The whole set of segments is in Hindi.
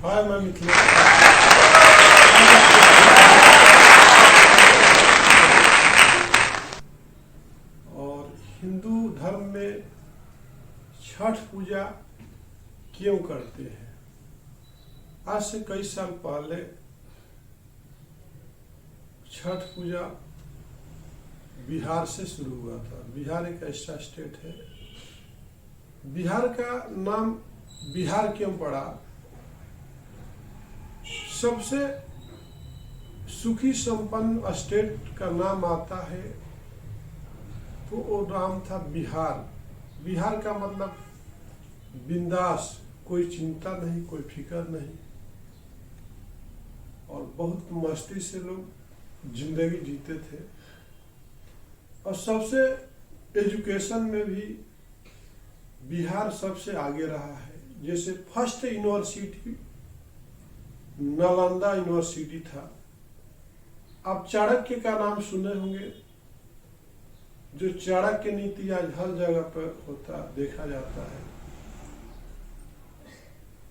हाय, मैं मिथिलेश। और हिंदू धर्म में छठ पूजा क्यों करते हैं? आज से कई साल पहले छठ पूजा बिहार से शुरू हुआ था। बिहार एक ऐसा स्टेट है। बिहार का नाम बिहार क्यों पड़ा? सबसे सुखी संपन्न स्टेट का नाम आता है तो वो नाम था बिहार। बिहार का मतलब बिंदास, कोई चिंता नहीं, कोई फिक्र नहीं, और बहुत मस्ती से लोग जिंदगी जीते थे। और सबसे एजुकेशन में भी बिहार सबसे आगे रहा है। जैसे फर्स्ट यूनिवर्सिटी नालंदा यूनिवर्सिटी था। आप चाणक्य का नाम सुने होंगे। जो चाणक्य नीति आज हर जगह पर देखा जाता है।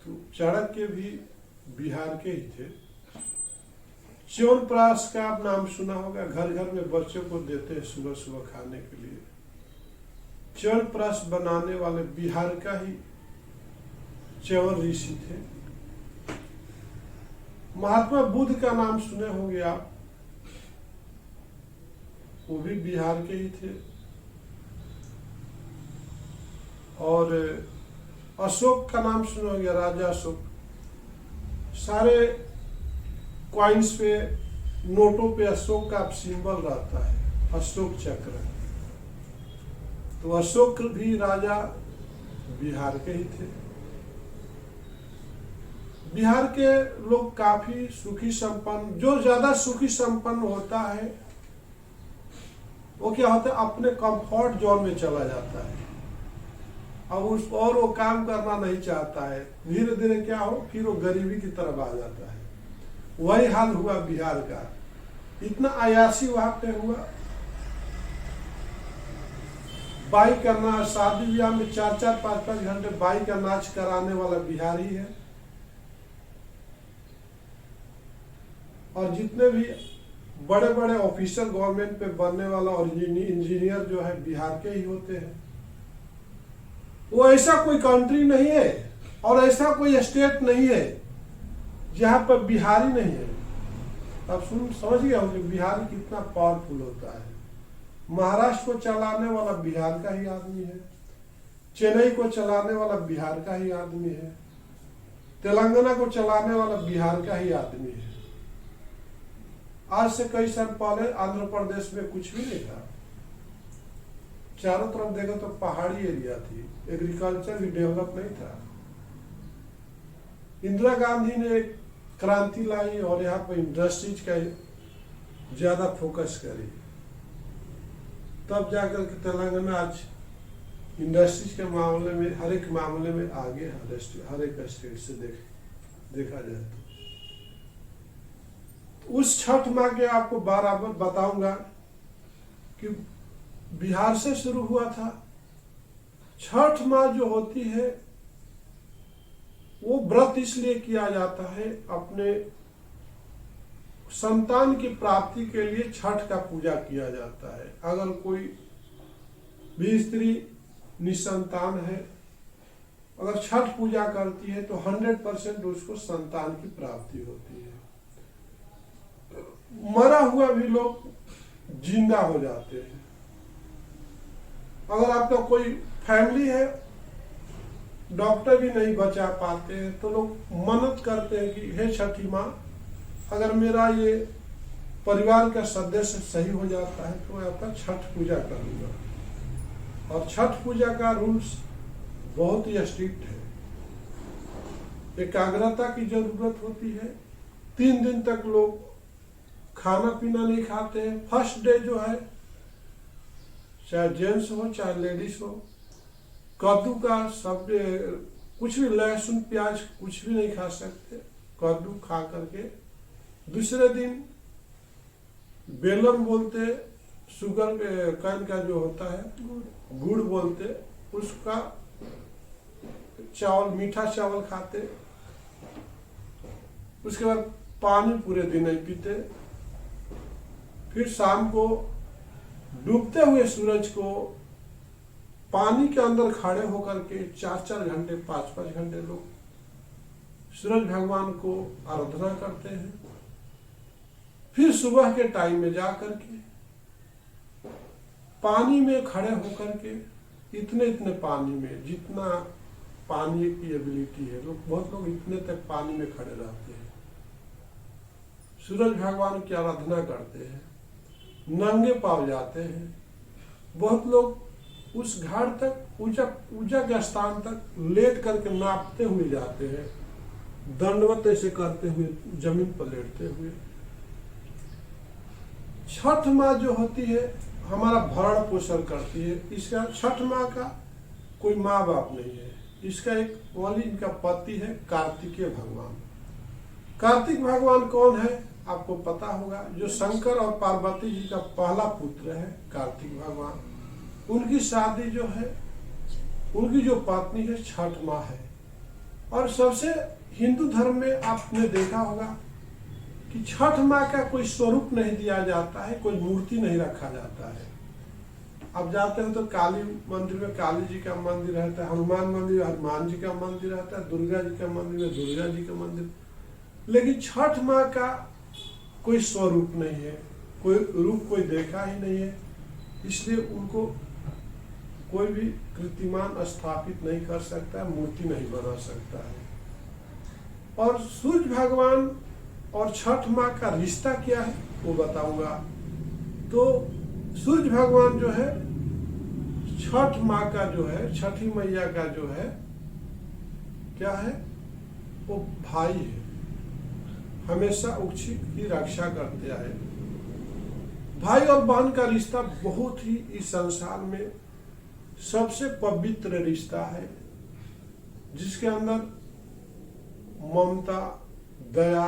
तो चाणक्य भी बिहार के ही थे। च्यवनप्राश का आप नाम सुना होगा। घर घर में बच्चों को देते हैं सुबह सुबह खाने के लिए। च्यवनप्राश बनाने वाले बिहार का ही च्यवन ऋषि थे। महात्मा बुद्ध का नाम सुने होंगे आप, वो भी बिहार के ही थे। और अशोक का नाम सुने होंगे, राजा अशोक। सारे कॉइन्स पे, नोटों पे अशोक का सिंबल रहता है, अशोक चक्र। तो अशोक भी राजा बिहार के ही थे। बिहार के लोग काफी सुखी संपन्न, जो ज्यादा सुखी संपन्न होता है वो क्या होता है, अपने कंफर्ट जोन में चला जाता है। अब उस और वो काम करना नहीं चाहता है। धीरे धीरे क्या हो, फिर वो गरीबी की तरफ आ जाता है। वही हाल हुआ बिहार का। इतना अयासी वहां पे हुआ। बाई का शादी ब्याह में 4-4, 5-5 घंटे बाई का नाच कराने वाला बिहारी है। और जितने भी बड़े बड़े ऑफिसर गवर्नमेंट पे बनने वाला और इंजीनियर जो है बिहार के ही होते हैं। वो ऐसा कोई कंट्री नहीं है और ऐसा कोई स्टेट नहीं है जहां पर बिहारी नहीं है। अब समझ गया होंगे बिहारी कितना पावरफुल होता है। महाराष्ट्र को चलाने वाला बिहार का ही आदमी है। चेन्नई को चलाने वाला बिहार का ही आदमी है। तेलंगाना को चलाने वाला बिहार का ही आदमी है। आज से कई साल पहले आंध्र प्रदेश में कुछ भी नहीं था। चारों तरफ देखो तो पहाड़ी एरिया थी, एग्रीकल्चर भी डेवलप नहीं था। इंदिरा गांधी ने एक क्रांति लाई और यहाँ पर इंडस्ट्रीज का ज्यादा फोकस करी। तब जाकर के तेलंगाना आज इंडस्ट्रीज के मामले में, हर एक मामले में आगे है, हर एक स्टेट से देखा जाए तो। उस छठ माह के आपको बराबर बताऊंगा कि बिहार से शुरू हुआ था। छठ माह जो होती है वो व्रत इसलिए किया जाता है, अपने संतान की प्राप्ति के लिए छठ का पूजा किया जाता है। अगर कोई भी स्त्री निसंतान है, अगर छठ पूजा करती है तो 100% उसको संतान की प्राप्ति होती है। मरा हुआ भी लोग जिंदा हो जाते हैं। अगर आपका कोई फैमिली है, डॉक्टर भी नहीं बचा पाते हैं, तो लोग मन्नत करते हैं कि हे छठी माँ, अगर मेरा ये परिवार का सदस्य सही हो जाता है तो मैं आपका छठ पूजा करूंगा। और छठ पूजा का रूल्स बहुत ही स्ट्रिक्ट है। एकाग्रता की जरूरत होती है। 3 दिन तक लोग खाना पीना नहीं खाते हैं। फर्स्ट डे जो है, चाहे जेंट्स हो चाहे लेडीज हो, कद्दू का सब कुछ भी, लहसुन प्याज कुछ भी नहीं खा सकते। कद्दू खा करके दूसरे दिन बेलन बोलते, शुगर कैन का जो होता है, गुड़ बोलते, उसका चावल, मीठा चावल खाते। उसके बाद पानी पूरे दिन नहीं पीते। फिर शाम को डूबते हुए सूरज को पानी के अंदर खड़े होकर के 4-4 घंटे 5-5 घंटे लोग सूरज भगवान को आराधना करते हैं। फिर सुबह के टाइम में जा करके पानी में खड़े होकर के इतने पानी में, जितना पानी की एबिलिटी है, बहुत लोग इतने तक पानी में खड़े रहते हैं, सूरज भगवान की आराधना करते हैं, नंगे पाँव जाते हैं। बहुत लोग उस घाट तक, ऊंचा के स्थान तक लेट करके नापते हुए जाते हैं, दंडवत ऐसे करते हुए, जमीन पर लेटते हुए। छठ माँ जो होती है हमारा भरण पोषण करती है। इसका छठ माँ का कोई माँ बाप नहीं है, इसका एक ओनली इनका पति है कार्तिकेय भगवान। कार्तिक भगवान कौन है आपको पता होगा, जो शंकर और पार्वती जी का पहला पुत्र है कार्तिक भगवान। उनकी शादी जो है, उनकी जो पत्नी है छठ माँ है। और सबसे हिंदू धर्म में आपने देखा होगा कि छठ माँ का कोई स्वरूप नहीं दिया जाता है, कोई मूर्ति नहीं रखा जाता है। अब जाते हैं तो काली मंदिर में काली जी का मंदिर रहता है, हनुमान मंदिर हनुमान जी का मंदिर रहता है, दुर्गा जी का मंदिर में दुर्गा जी का मंदिर। लेकिन छठ माँ का कोई स्वरूप नहीं है, कोई रूप कोई देखा ही नहीं है, इसलिए उनको कोई भी कृतिमान स्थापित नहीं कर सकता, मूर्ति नहीं बना सकता है। और सूर्य भगवान और छठ माँ का रिश्ता क्या है वो बताऊंगा। तो सूर्य भगवान जो है छठ माँ का जो है, छठी मैया का जो है क्या है, वो भाई है, हमेशा उचित की रक्षा करते आए। भाई और बहन का रिश्ता बहुत ही इस संसार में सबसे पवित्र रिश्ता है, जिसके अंदर ममता, दया,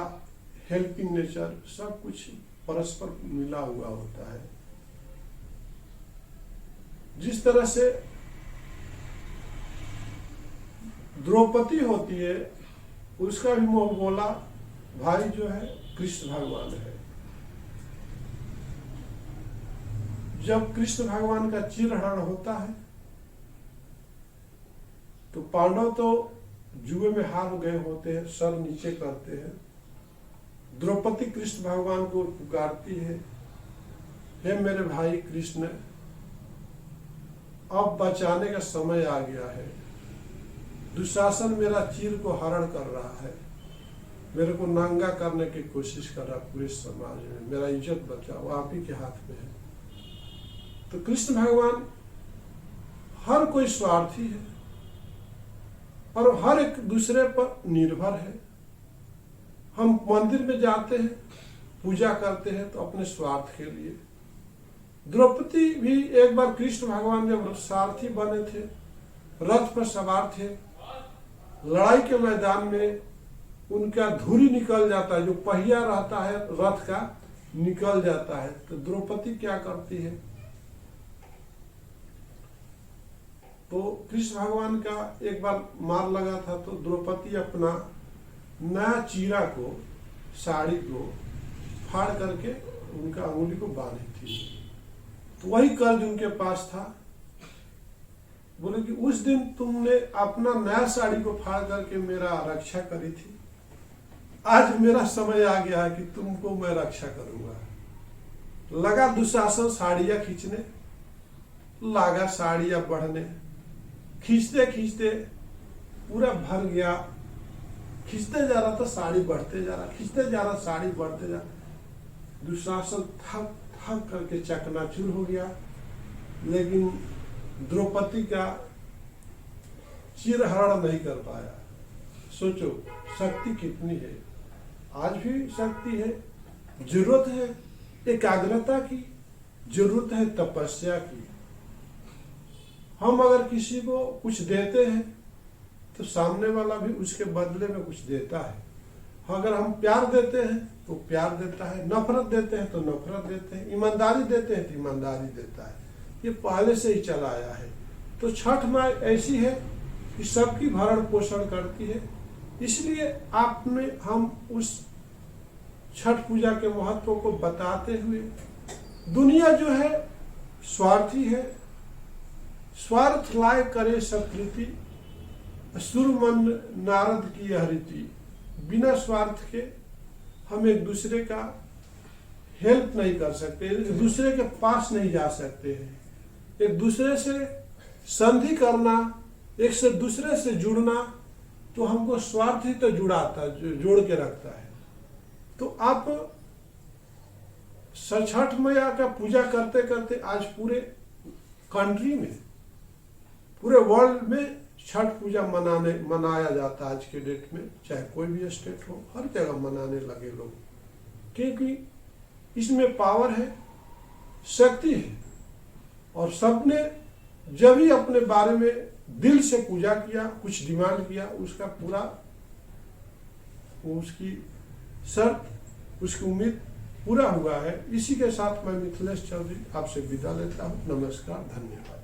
हेल्पिंग नेचर सब कुछ परस्पर मिला हुआ होता है। जिस तरह से द्रौपदी होती है, उसका भी मोह बोला भाई जो है कृष्ण भगवान है। जब कृष्ण भगवान का चीरहरण होता है तो पांडव तो जुए में हार गए होते हैं, सर नीचे करते हैं। द्रौपदी कृष्ण भगवान को पुकारती है, हे मेरे भाई कृष्ण, अब बचाने का समय आ गया है। दुशासन मेरा चीर को हरण कर रहा है, मेरे को नंगा करने की कोशिश कर रहा पूरे समाज में, मेरा इज्जत बचाओ, आप ही के हाथ में है। तो कृष्ण भगवान, हर कोई स्वार्थी है और हर एक दूसरे पर निर्भर है। हम मंदिर में जाते हैं, पूजा करते हैं तो अपने स्वार्थ के लिए। द्रौपदी भी एक बार कृष्ण भगवान जब सारथी बने थे, रथ पर सवार थे, लड़ाई के मैदान में उनका धुरी निकल जाता है, जो पहिया रहता है रथ का निकल जाता है। तो द्रौपदी क्या करती है, तो कृष्ण भगवान का एक बार मार लगा था, तो द्रौपदी अपना नया चीरा को, साड़ी को फाड़ करके उनका अंगुली को बांधी थी। तो वही कर्ज उनके पास था। बोले कि उस दिन तुमने अपना नया साड़ी को फाड़ करके मेरा रक्षा करी थी, आज मेरा समय आ गया है कि तुमको मैं रक्षा करूंगा। लगा दुशासन साड़ियां खींचने, लगा साड़ियां बढ़ने, खींचते खींचते पूरा भर गया, खींचते जा रहा था साड़ी बढ़ते जा रहा, खींचते जा रहा साड़ी बढ़ते जा रहा। दुशासन थक थक करके चकनाचूर हो गया, लेकिन द्रौपदी का चीरहरण नहीं कर पाया। सोचो शक्ति कितनी है, आज भी शक्ति है। जरूरत है एकाग्रता की, जरूरत है तपस्या की। हम अगर किसी को कुछ देते हैं तो सामने वाला भी उसके बदले में कुछ देता है। अगर हम प्यार देते हैं तो प्यार देता है, नफरत देते हैं तो नफरत देते हैं, ईमानदारी देते हैं तो ईमानदारी देता है। ये पहले से ही चला आया है। तो छठ माँ ऐसी है कि सबकी भरण पोषण करती है, इसलिए आप में हम उस छठ पूजा के महत्व को बताते हुए, दुनिया जो है स्वार्थी है, स्वार्थ लाए करे सब प्रीति, सुर मन नारद की यह रीति। बिना स्वार्थ के हम एक दूसरे का हेल्प नहीं कर सकते, एक दूसरे के पास नहीं जा सकते हैं। एक दूसरे से संधि करना, एक से दूसरे से जुड़ना, तो हमको स्वार्थ ही तो जुड़ाता, जोड़ के रखता है। तो आप छठ मैया का पूजा करते करते आज पूरे कंट्री में, पूरे वर्ल्ड में छठ पूजा मनाया जाता है। आज के डेट में चाहे कोई भी स्टेट हो, हर जगह मनाने लगे लोग, क्योंकि इसमें पावर है, शक्ति है। और सबने जब ही अपने बारे में दिल से पूजा किया, कुछ डिमांड किया, उसका पूरा उसकी शर्त, उसकी उम्मीद पूरा हुआ है। इसी के साथ मैं मिथिलेश चौधरी आपसे विदा लेता हूँ। नमस्कार, धन्यवाद।